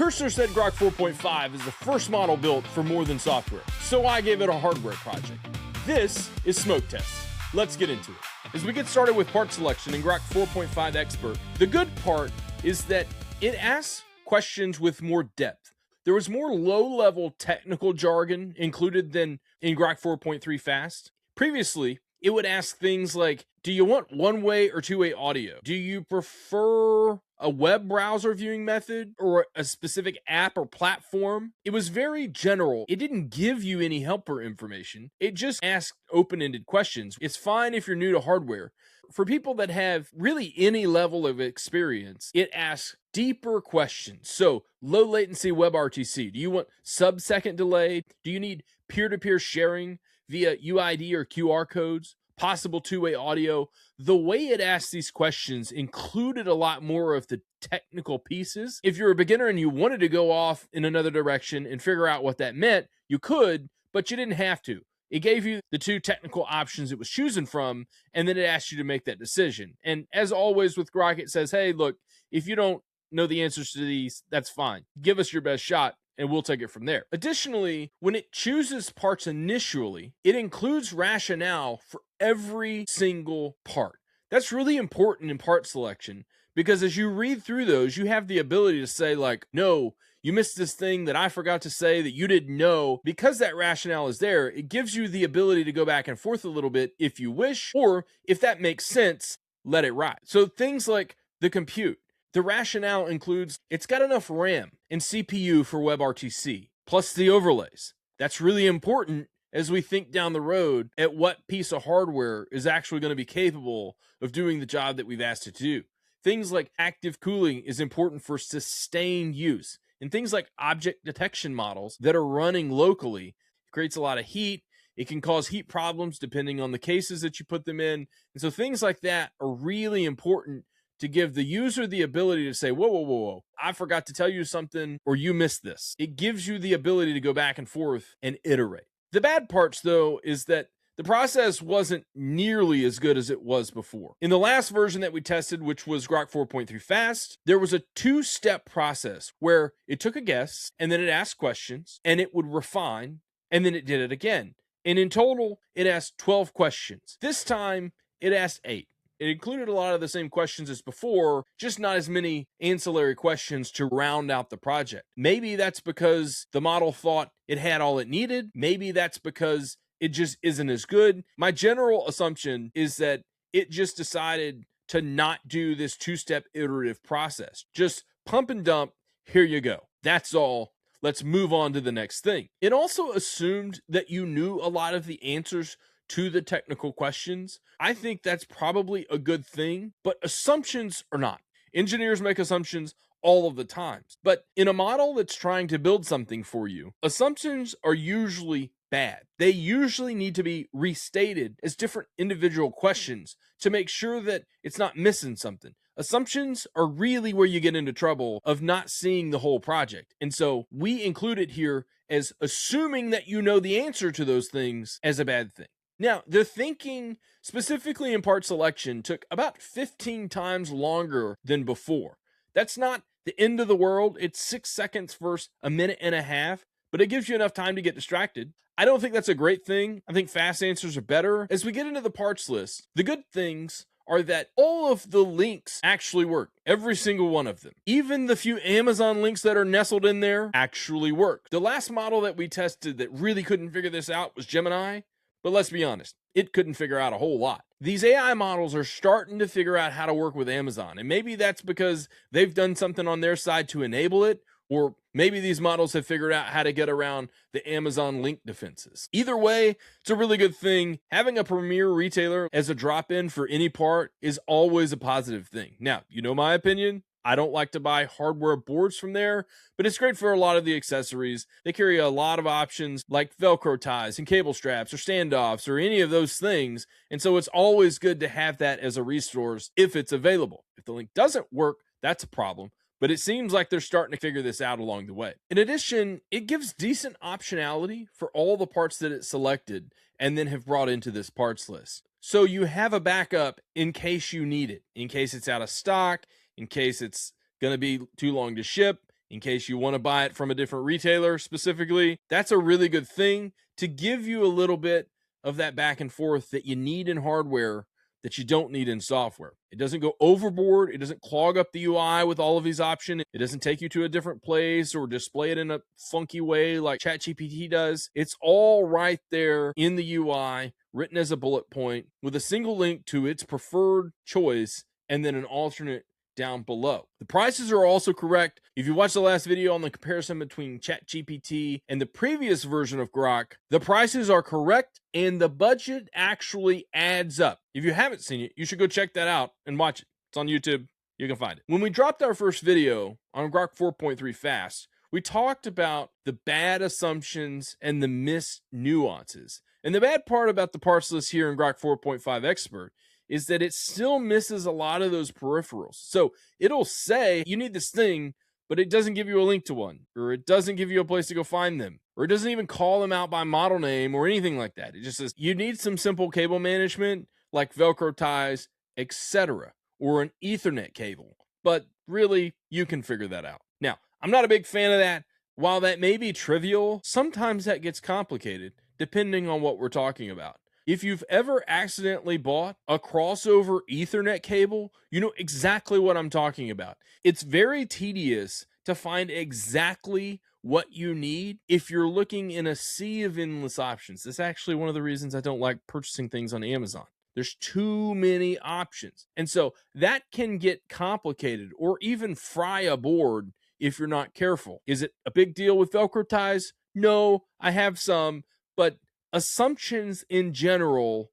Cursor said Grok 4.5 is the first model built for more than software, so I gave it a hardware project. This is SmokeTest. Let's get into it. As we get started with part selection in Grok 4.5 Expert, the good part is that it asks questions with more depth. There was more low-level technical jargon included than in Grok 4.3 Fast. Previously, it would ask things like, do you want one-way or two-way audio? Do you prefer a web browser viewing method or a specific app or platform? It was very general. It didn't give you any helper information. It just asked open-ended questions. It's fine if you're new to hardware. For people that have really any level of experience, it asks deeper questions. So low latency WebRTC. Do you want sub-second delay? Do you need peer-to-peer sharing via UID or QR codes? Possible two-way audio? The way it asked these questions included a lot more of the technical pieces. If you're a beginner and you wanted to go off in another direction and figure out what that meant, you could, but you didn't have to. It gave you the two technical options it was choosing from, and then it asked you to make that decision. And as always with Grok, it says, hey, look, if you don't know the answers to these, that's fine. Give us your best shot, and we'll take it from there. Additionally, when it chooses parts initially, it includes rationale for every single part. That's really important in part selection, because as you read through those, you have the ability to say like, no, you missed this thing that I forgot to say that you didn't know. Because that rationale is there, it gives you the ability to go back and forth a little bit if you wish, or if that makes sense, let it ride. So things like the compute. The rationale includes it's got enough RAM and CPU for WebRTC, plus the overlays. That's really important as we think down the road at what piece of hardware is actually going to be capable of doing the job that we've asked it to do. Things like active cooling is important for sustained use. And things like object detection models that are running locally, it creates a lot of heat. It can cause heat problems depending on the cases that you put them in. And so things like that are really important to give the user the ability to say, whoa, I forgot to tell you something, or you missed this. It gives you the ability to go back and forth and iterate. The bad parts, though, is that the process wasn't nearly as good as it was before. In the last version that we tested, which was Grok 4.3 Fast, there was a two-step process where it took a guess, and then it asked questions, and it would refine, and then it did it again. And in total, it asked 12 questions. This time, it asked 8. It included a lot of the same questions as before, just not as many ancillary questions to round out the project. Maybe that's because the model thought it had all it needed. Maybe that's because it just isn't as good. My general assumption is that it just decided to not do this two-step iterative process. Just pump and dump, here you go. That's all. Let's move on to the next thing. It also assumed that you knew a lot of the answers to the technical questions. I think that's probably a good thing, but assumptions are not. Engineers make assumptions all of the time. But in a model that's trying to build something for you, assumptions are usually bad. They usually need to be restated as different individual questions to make sure that it's not missing something. Assumptions are really where you get into trouble of not seeing the whole project. And so we include it here as assuming that you know the answer to those things as a bad thing. Now, the thinking, specifically in part selection, took about 15 times longer than before. That's not the end of the world. It's 6 seconds versus a minute and a half, but it gives you enough time to get distracted. I don't think that's a great thing. I think fast answers are better. As we get into the parts list, the good things are that all of the links actually work. Every single one of them. Even the few Amazon links that are nestled in there actually work. The last model that we tested that really couldn't figure this out was Gemini. But let's be honest, it couldn't figure out a whole lot. These AI models are starting to figure out how to work with Amazon, and maybe that's because they've done something on their side to enable it, or maybe these models have figured out how to get around the Amazon link defenses. Either way, it's a really good thing. Having a premier retailer as a drop-in for any part is always a positive thing. Now, you know my opinion. I don't like to buy hardware boards from there, but it's great for a lot of the accessories. They carry a lot of options like Velcro ties and cable straps or standoffs or any of those things. And so it's always good to have that as a resource if it's available. If the link doesn't work, that's a problem. But it seems like they're starting to figure this out along the way. In addition, it gives decent optionality for all the parts that it selected and then have brought into this parts list. So you have a backup in case you need it, in case it's out of stock, in case it's going to be too long to ship, in case you want to buy it from a different retailer specifically. That's a really good thing to give you a little bit of that back and forth that you need in hardware that you don't need in software. It doesn't go overboard. It doesn't clog up the UI with all of these options. It doesn't take you to a different place or display it in a funky way like ChatGPT does. It's all right there in the UI, written as a bullet point with a single link to its preferred choice and then an alternate down below. The prices are also correct. If you watched the last video on the comparison between ChatGPT and the previous version of Grok, the prices are correct and the budget actually adds up. If you haven't seen it, you should go check that out and watch it. It's on YouTube. You can find it. When we dropped our first video on Grok 4.3 Fast, we talked about the bad assumptions and the missed nuances. And the bad part about the parts list here in Grok 4.5 Expert is that it still misses a lot of those peripherals. So it'll say you need this thing, but it doesn't give you a link to one, or it doesn't give you a place to go find them, or it doesn't even call them out by model name or anything like that. It just says you need some simple cable management like Velcro ties, etc., or an Ethernet cable. But really, you can figure that out. Now, I'm not a big fan of that. While that may be trivial, sometimes that gets complicated depending on what we're talking about. If you've ever accidentally bought a crossover Ethernet cable, you know exactly what I'm talking about. It's very tedious to find exactly what you need if you're looking in a sea of endless options. That's actually one of the reasons I don't like purchasing things on Amazon. There's too many options. And so that can get complicated or even fry a board if you're not careful. Is it a big deal with Velcro ties? No, I have some, but assumptions in general,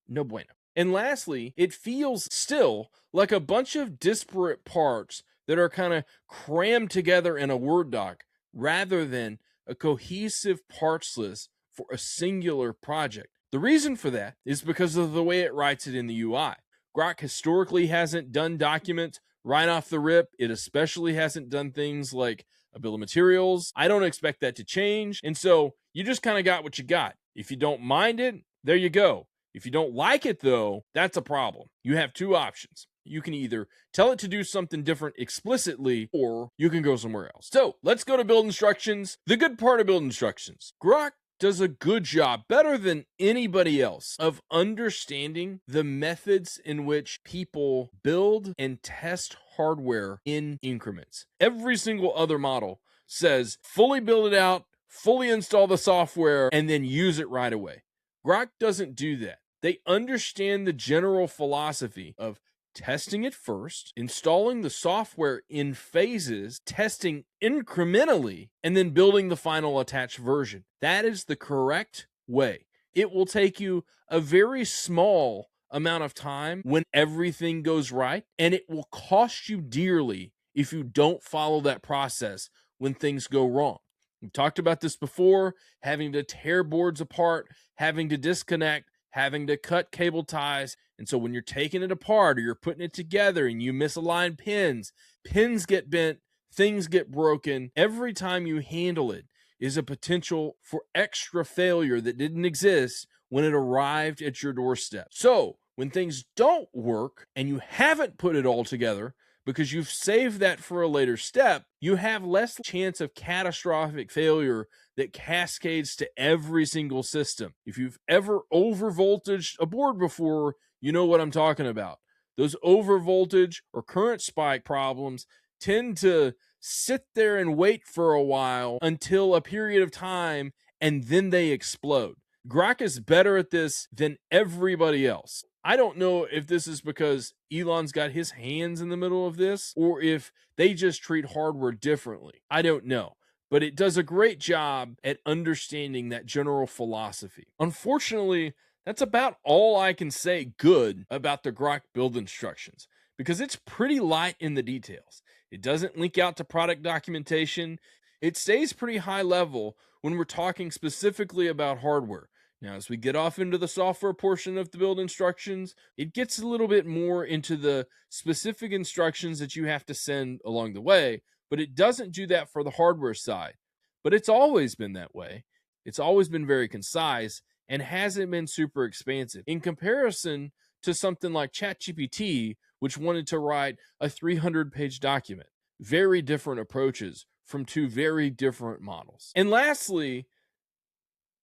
no bueno. And lastly, it feels still like a bunch of disparate parts that are kind of crammed together in a Word doc rather than a cohesive parts list for a singular project. The reason for that is because of the way it writes it in the UI. Grok historically hasn't done documents right off the rip. It especially hasn't done things like a bill of materials. I don't expect that to change. And so you just kind of got what you got. If you don't mind it, there you go. If you don't like it, though, that's a problem. You have two options. You can either tell it to do something different explicitly, or you can go somewhere else. So let's go to build instructions. The good part of build instructions. Grok does a good job, better than anybody else, of understanding the methods in which people build and test hardware in increments. Every single other model says fully build it out, fully install the software, and then use it right away. Grok doesn't do that. They understand the general philosophy of testing it first, installing the software in phases, testing incrementally, and then building the final attached version. That is the correct way. It will take you a very small amount of time when everything goes right, and it will cost you dearly if you don't follow that process when things go wrong. We've talked about this before, having to tear boards apart, having to disconnect, having to cut cable ties. And so when you're taking it apart or you're putting it together and you misalign pins, pins get bent, things get broken. Every time you handle it is a potential for extra failure that didn't exist when it arrived at your doorstep. So when things don't work and you haven't put it all together, because you've saved that for a later step, you have less chance of catastrophic failure that cascades to every single system. If you've ever overvoltaged a board before, you know what I'm talking about. Those overvoltage or current spike problems tend to sit there and wait for a while until a period of time, and then they explode. Grok is better at this than everybody else. I don't know if this is because Elon's got his hands in the middle of this or if they just treat hardware differently. I don't know, but it does a great job at understanding that general philosophy. Unfortunately, that's about all I can say good about the Grok build instructions because it's pretty light in the details. It doesn't link out to product documentation. It stays pretty high level when we're talking specifically about hardware. Now, as we get off into the software portion of the build instructions, it gets a little bit more into the specific instructions that you have to send along the way, but it doesn't do that for the hardware side. But it's always been that way. It's always been very concise and hasn't been super expansive. In comparison to something like ChatGPT, which wanted to write a 300-page document. Very different approaches from two very different models. And lastly,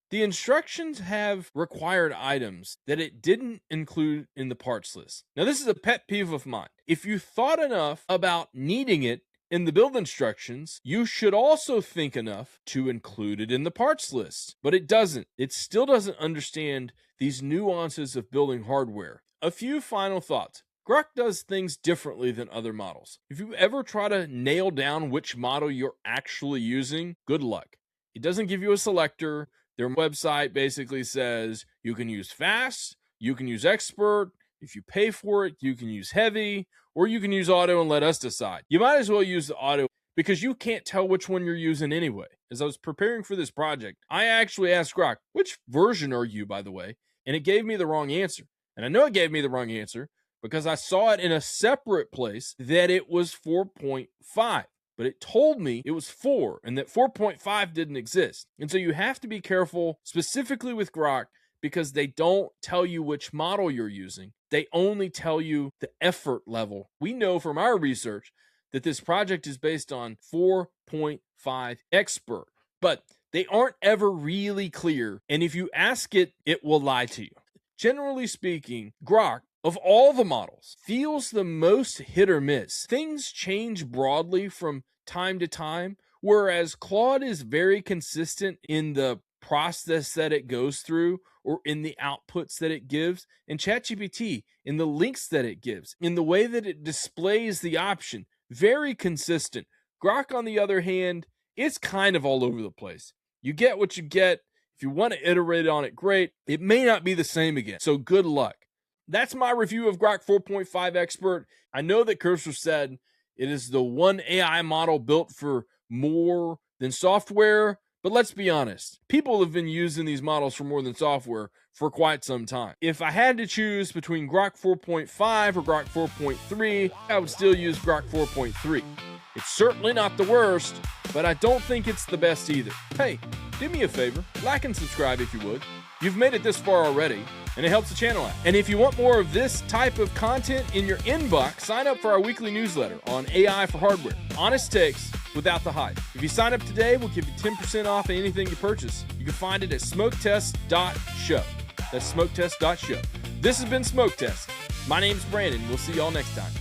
the instructions have required items that it didn't include in the parts list. Now, this is a pet peeve of mine. If you thought enough about needing it in the build instructions, you should also think enough to include it in the parts list. But it doesn't. It still doesn't understand these nuances of building hardware. A few final thoughts. Grok does things differently than other models. If you ever try to nail down which model you're actually using, good luck. It doesn't give you a selector. Their website basically says you can use fast, you can use expert, if you pay for it, you can use heavy, or you can use auto and let us decide. You might as well use the auto because you can't tell which one you're using anyway. As I was preparing for this project, I actually asked Grok, which version are you, by the way? And it gave me the wrong answer. And I know it gave me the wrong answer because I saw it in a separate place that it was 4.5. But it told me it was 4 and that 4.5 didn't exist. And so you have to be careful specifically with Grok because they don't tell you which model you're using. They only tell you the effort level. We know from our research that this project is based on 4.5 expert, but they aren't ever really clear. And if you ask it, it will lie to you. Generally speaking, Grok, of all the models, feels the most hit or miss. Things change broadly from time to time, whereas Claude is very consistent in the process that it goes through or in the outputs that it gives, and ChatGPT in the links that it gives, in the way that it displays the option, very consistent. Grok, on the other hand, is kind of all over the place. You get what you get. If you want to iterate on it, great. It may not be the same again, so good luck. That's my review of Grok 4.5 Expert. I know that Cursor said it is the one AI model built for more than software, but let's be honest. People have been using these models for more than software for quite some time. If I had to choose between Grok 4.5 or Grok 4.3, I would still use Grok 4.3. It's certainly not the worst, but I don't think it's the best either. Hey, do me a favor, like and subscribe if you would. You've made it this far already, and it helps the channel out. And if you want more of this type of content in your inbox, sign up for our weekly newsletter on AI for hardware. Honest takes without the hype. If you sign up today, we'll give you 10% off anything you purchase. You can find it at smoketest.show. That's smoketest.show. This has been SmokeTest. My name's Brandon. We'll see y'all next time.